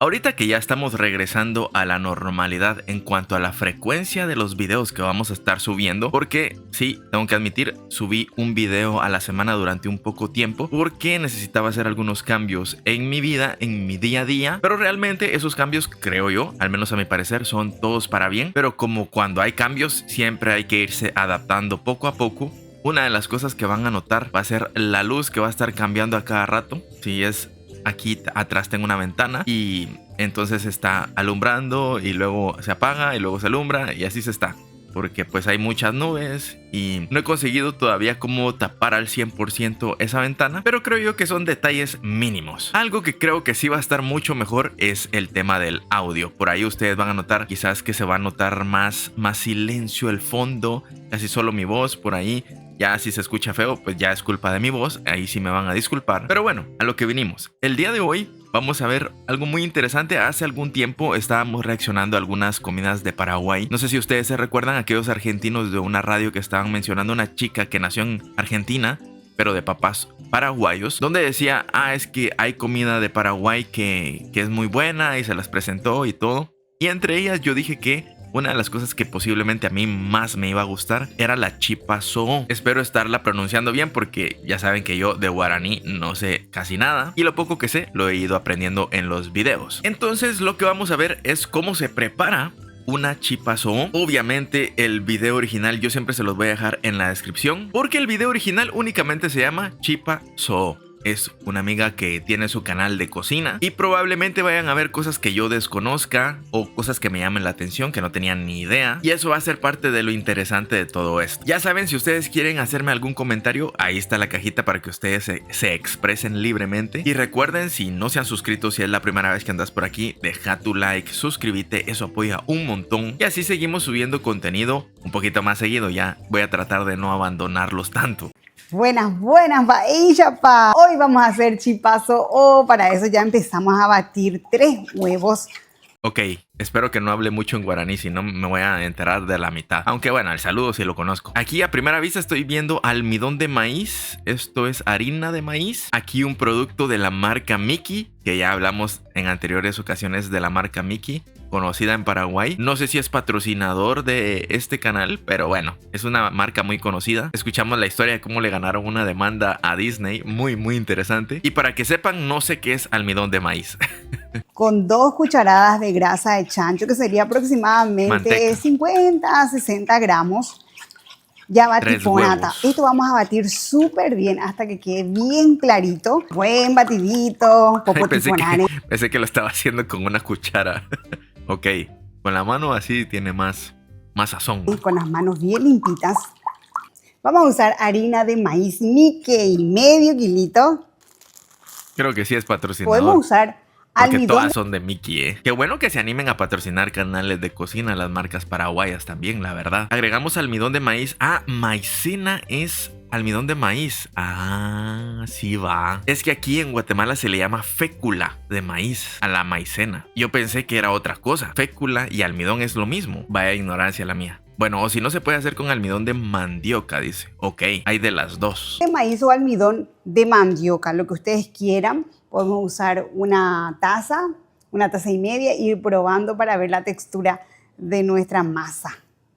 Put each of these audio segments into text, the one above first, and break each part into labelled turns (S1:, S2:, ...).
S1: Ahorita que ya estamos regresando a la normalidad en cuanto a la frecuencia de los videos que vamos a estar subiendo, porque sí, tengo que admitir, subí un video a la semana durante un poco tiempo porque necesitaba hacer algunos cambios en mi vida, en mi día a día, pero realmente esos cambios, creo yo, al menos a mi parecer, son todos para bien, pero como cuando hay cambios, siempre hay que irse adaptando poco a poco. Una de las cosas que van a notar va a ser la luz que va a estar cambiando a cada rato. Si es aquí atrás tengo una ventana y entonces está alumbrando y luego se apaga y luego se alumbra y así se está. Porque pues hay muchas nubes y no he conseguido todavía cómo tapar al 100% esa ventana, pero creo yo que son detalles mínimos. Algo que creo que sí va a estar mucho mejor es el tema del audio. Por ahí ustedes van a notar quizás que se va a notar más silencio el fondo, casi solo mi voz por ahí. Ya si se escucha feo, pues ya es culpa de mi voz, ahí sí me van a disculpar. Pero bueno, a lo que vinimos. El día de hoy vamos a ver algo muy interesante. Hace algún tiempo estábamos reaccionando a algunas comidas de Paraguay. No sé si ustedes se recuerdan aquellos argentinos de una radio que estaban mencionando una chica que nació en Argentina, pero de papás paraguayos, donde decía, es que hay comida de Paraguay que es muy buena y se las presentó y todo. Y entre ellas yo dije que una de las cosas que posiblemente a mí más me iba a gustar era la chipa zo'o. Espero estarla pronunciando bien porque ya saben que yo de guaraní no sé casi nada y lo poco que sé lo he ido aprendiendo en los videos. Entonces lo que vamos a ver es cómo se prepara una chipa zo'o. Obviamente el video original yo siempre se los voy a dejar en la descripción porque el video original únicamente se llama chipa zo'o. Es una amiga que tiene su canal de cocina y probablemente vayan a ver cosas que yo desconozca o cosas que me llamen la atención que no tenían ni idea, y eso va a ser parte de lo interesante de todo esto. Ya saben, si ustedes quieren hacerme algún comentario, ahí está la cajita para que ustedes se expresen libremente. Y recuerden, si no se han suscrito, si es la primera vez que andas por aquí, deja tu like, suscríbete, eso apoya un montón y así seguimos subiendo contenido un poquito más seguido. Ya voy a tratar de no abandonarlos tanto.
S2: Buenas, pa. Hoy vamos a hacer chipa zo'o. Para eso ya empezamos a batir 3 huevos.
S1: Ok, espero que no hable mucho en guaraní, si no me voy a enterar de la mitad. Aunque bueno, el saludo sí lo conozco. Aquí a primera vista estoy viendo almidón de maíz. Esto es harina de maíz. Aquí un producto de la marca Miki, que ya hablamos en anteriores ocasiones de la marca Miki, conocida en Paraguay. No sé si es patrocinador de este canal, pero bueno, es una marca muy conocida. Escuchamos la historia de cómo le ganaron una demanda a Disney, muy interesante. Y para que sepan, no sé qué es almidón de maíz.
S2: Con 2 cucharadas de grasa de chancho, que sería aproximadamente
S1: manteca.
S2: 50 a 60 gramos. Ya batí con nata. Esto vamos a batir súper bien hasta que quede bien clarito. Buen batidito.
S1: Pensé que lo estaba haciendo con una cuchara. Ok, con la mano así tiene más sazón.
S2: Y con las manos bien limpitas. Vamos a usar harina de maíz Miki, medio kilito.
S1: Creo que sí es patrocinador.
S2: Podemos usar
S1: porque
S2: almidón.
S1: Todas son de Miki, Qué bueno que se animen a patrocinar canales de cocina, las marcas paraguayas también, la verdad. Agregamos almidón de maíz. Maicena es almidón de maíz. Sí va. Es que aquí en Guatemala se le llama fécula de maíz a la maicena. Yo pensé que era otra cosa. Fécula y almidón es lo mismo. Vaya ignorancia la mía. Bueno, o si no se puede hacer con almidón de mandioca, dice. Ok, hay de las dos.
S2: De maíz o almidón de mandioca, lo que ustedes quieran. Podemos usar una taza y media, y ir probando para ver la textura de nuestra masa.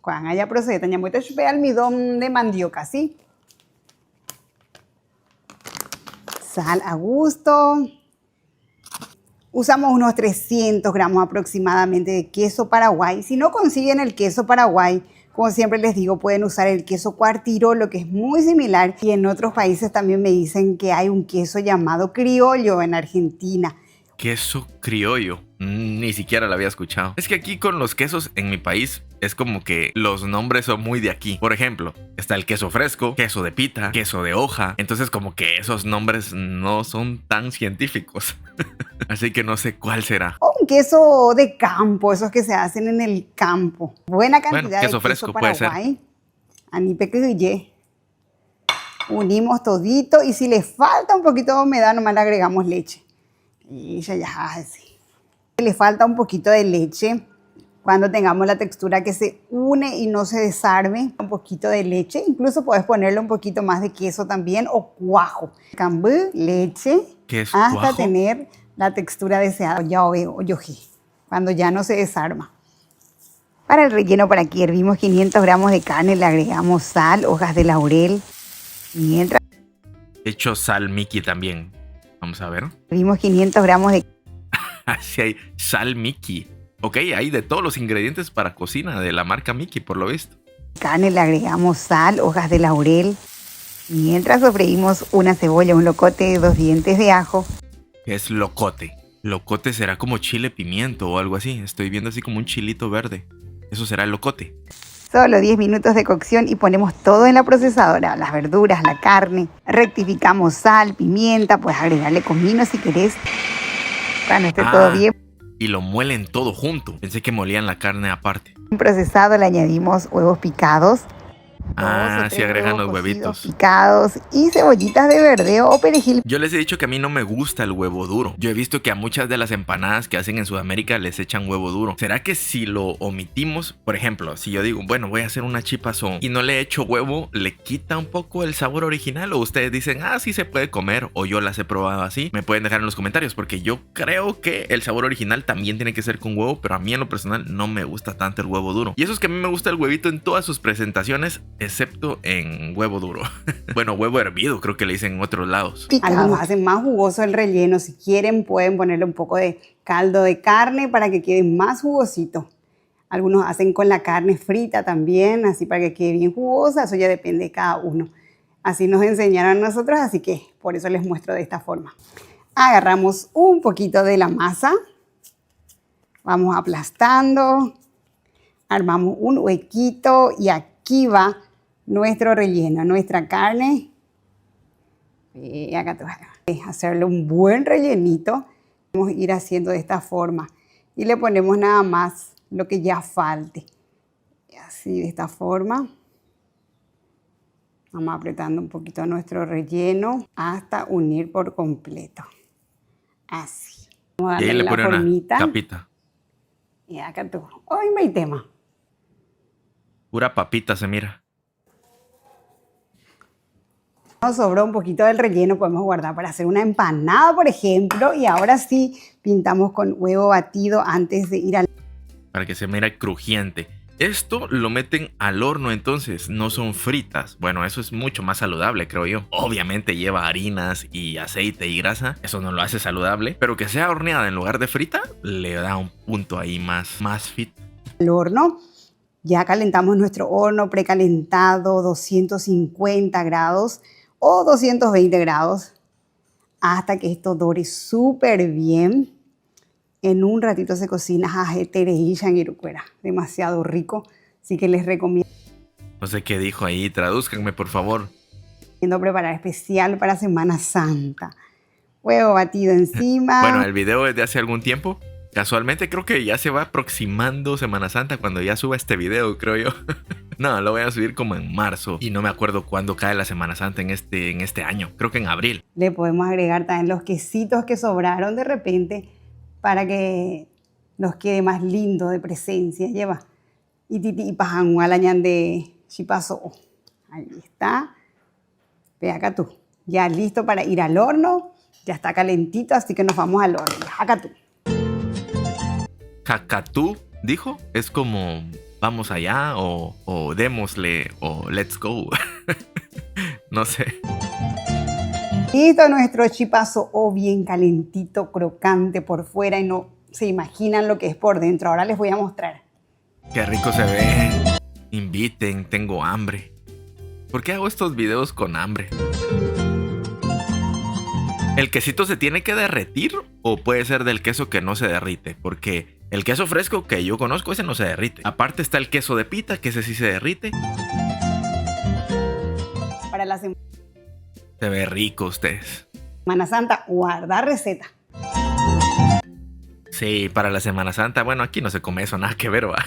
S2: Cuando haya procede, tenemos este almidón de mandioca, ¿sí? Sal a gusto. Usamos unos 300 gramos aproximadamente de queso Paraguay. Si no consiguen el queso Paraguay, como siempre les digo, pueden usar el queso Cuartiro, que es muy similar. Y en otros países también me dicen que hay un queso llamado criollo en Argentina.
S1: Queso criollo. Ni siquiera lo había escuchado. Es que aquí con los quesos en mi país es como que los nombres son muy de aquí. Por ejemplo, está el queso fresco, queso de pita, queso de hoja. Entonces como que esos nombres no son tan científicos. Así que no sé cuál será.
S2: O un queso de campo, esos que se hacen en el campo. Buena cantidad
S1: queso
S2: de
S1: fresco
S2: queso Paraguay. Puede ser. Unimos todito, y si le falta un poquito de humedad, nomás le agregamos leche. Y ya así. Le falta un poquito de leche. Cuando tengamos la textura que se une y no se desarme, un poquito de leche. Incluso puedes ponerle un poquito más de queso también, o cuajo. Cambú, leche,
S1: ¿Qué es
S2: hasta
S1: cuajo?
S2: tener la textura deseada. Ya veo, cuando ya no se desarma. Para el relleno, para aquí hervimos 500 gramos de carne, le agregamos sal, hojas de laurel. Mientras
S1: Hecho sal Mickey también. Vamos a ver.
S2: hervimos 500 gramos de
S1: Así hay sal Mickey. Ok, hay de todos los ingredientes para cocina de la marca Mickey, por lo visto.
S2: carne, le agregamos sal, hojas de laurel. Mientras sofreímos una cebolla, un locote, 2 dientes de ajo.
S1: ¿Qué es locote? Locote será como chile pimiento o algo así. Estoy viendo así como un chilito verde. Eso será el locote.
S2: Solo 10 minutos de cocción y ponemos todo en la procesadora, las verduras, la carne. Rectificamos sal, pimienta, puedes agregarle comino si querés. Cuando esté todo bien
S1: Y lo muelen todo junto. Pensé que molían la carne aparte.
S2: procesado, le añadimos huevos picados.
S1: Sí agregan los huevitos.
S2: Picados y cebollitas de verdeo o perejil.
S1: Yo les he dicho que a mí no me gusta el huevo duro. Yo he visto que a muchas de las empanadas que hacen en Sudamérica les echan huevo duro. ¿Será que si lo omitimos, por ejemplo, si yo digo, bueno, voy a hacer una chipazón y no le echo huevo, le quita un poco el sabor original? O ustedes dicen, sí se puede comer, o yo las he probado así. Me pueden dejar en los comentarios, porque yo creo que el sabor original también tiene que ser con huevo, pero a mí en lo personal no me gusta tanto el huevo duro. Y eso es que a mí me gusta el huevito en todas sus presentaciones, excepto en huevo duro. Bueno, huevo hervido creo que le dicen en otros lados.
S2: Algunos hacen más jugoso el relleno. Si quieren pueden ponerle un poco de caldo de carne para que quede más jugosito. Algunos hacen con la carne frita también, así para que quede bien jugosa. Eso ya depende de cada uno. Así nos enseñaron a nosotros, así que por eso les muestro de esta forma. Agarramos un poquito de la masa. Vamos aplastando. Armamos un huequito y aquí va nuestro relleno, nuestra carne. Y acá te vas a hacerle un buen rellenito. Vamos a ir haciendo de esta forma. Y le ponemos nada más lo que ya falte. Y así, de esta forma. Vamos apretando un poquito nuestro relleno hasta unir por completo. Así. Vamos a
S1: Y ahí
S2: darle
S1: le
S2: la
S1: ponen
S2: formita.
S1: una capita.
S2: Y acá tú. Hoy me hay tema.
S1: Pura papita se mira.
S2: Nos sobró un poquito del relleno, podemos guardar para hacer una empanada, por ejemplo. Y ahora sí, pintamos con huevo batido antes de ir al...
S1: Para que se mira crujiente. Esto lo meten al horno entonces, no son fritas. Bueno, eso es mucho más saludable, creo yo. Obviamente lleva harinas y aceite y grasa. Eso no lo hace saludable. Pero que sea horneada en lugar de frita, le da un punto ahí más fit.
S2: Al horno. Ya calentamos nuestro horno precalentado, 250 grados o 220 grados. Hasta que esto dore súper bien. En un ratito se cocina demasiado rico, así que les recomiendo
S1: No sé qué dijo ahí, tradúzcanme por favor.
S2: preparar especial para Semana Santa. Huevo batido encima.
S1: Bueno, el video es de hace algún tiempo. Casualmente creo que ya se va aproximando Semana Santa cuando ya suba este video, creo yo. No, lo voy a subir como en marzo y no me acuerdo cuándo cae la Semana Santa en este año. Creo que en abril.
S2: Le podemos agregar también los quesitos que sobraron de repente para que nos quede más lindo de presencia. Lleva y pajan alañan de chipazo. Ahí está. Ve acá tú. Ya listo para ir al horno. Ya está calentito, así que nos vamos al horno. Acá tú.
S1: Cacatú, dijo. Es como vamos allá o démosle o let's go. No sé.
S2: Listo nuestro chipazo bien calentito, crocante por fuera y no se imaginan lo que es por dentro. Ahora les voy a mostrar.
S1: Qué rico se ve. Inviten, tengo hambre. ¿Por qué hago estos videos con hambre? ¿El quesito se tiene que derretir o puede ser del queso que no se derrite? Porque el queso fresco que yo conozco, ese no se derrite. Aparte está el queso de pita, que ese sí se derrite.
S2: Para la
S1: Se ve rico ustedes.
S2: Semana Santa, guardar receta.
S1: Sí, para la Semana Santa. Bueno, aquí no se come eso, nada que ver, va.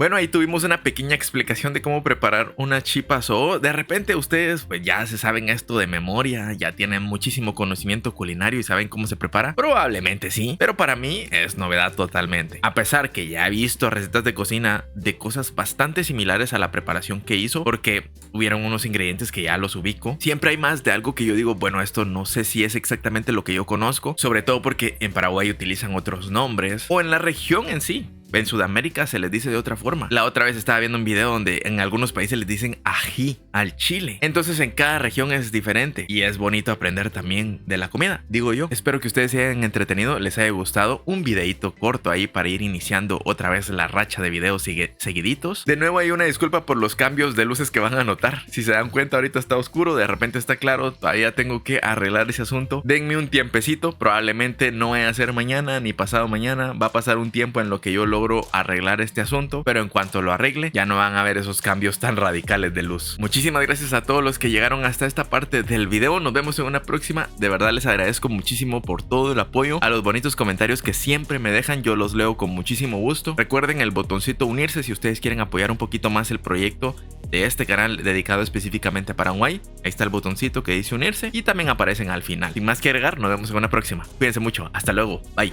S1: Bueno, ahí tuvimos una pequeña explicación de cómo preparar una chipa-so. De repente ustedes pues ya se saben esto de memoria, ya tienen muchísimo conocimiento culinario y saben cómo se prepara. Probablemente sí, pero para mí es novedad totalmente. A pesar que ya he visto recetas de cocina de cosas bastante similares a la preparación que hizo, porque hubieron unos ingredientes que ya los ubico, siempre hay más de algo que yo digo, bueno, esto no sé si es exactamente lo que yo conozco, sobre todo porque en Paraguay utilizan otros nombres o en la región en sí. En Sudamérica se les dice de otra forma. La otra vez estaba viendo un video donde en algunos países les dicen ají al chile. Entonces en cada región es diferente y es bonito aprender también de la comida, digo yo. Espero que ustedes se hayan entretenido, les haya gustado. Un videito corto ahí para ir iniciando otra vez la racha de videos seguiditos. De nuevo hay una disculpa por los cambios de luces que van a notar. Si se dan cuenta, ahorita está oscuro, de repente está claro. Todavía tengo que arreglar ese asunto. Denme un tiempecito, probablemente no vaya a ser mañana ni pasado mañana. Va a pasar un tiempo en lo que yo logro arreglar este asunto, pero en cuanto lo arregle ya no van a ver esos cambios tan radicales de luz. Muchísimas gracias a todos los que llegaron hasta esta parte del video. Nos vemos en una próxima. De verdad les agradezco muchísimo por todo el apoyo, a los bonitos comentarios que siempre me dejan, yo los leo con muchísimo gusto. Recuerden el botoncito unirse si ustedes quieren apoyar un poquito más el proyecto de este canal dedicado específicamente a Paraguay. Ahí está el botoncito que dice unirse y también aparecen al final. Sin más que agregar, nos vemos en una próxima. Cuídense mucho, hasta luego, bye.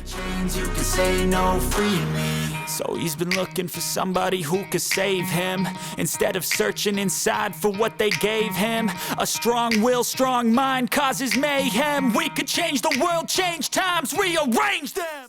S3: So he's been looking for somebody who could save him, instead of searching inside for what they gave him. A strong will, strong mind causes mayhem. We could change the world, change times, rearrange them.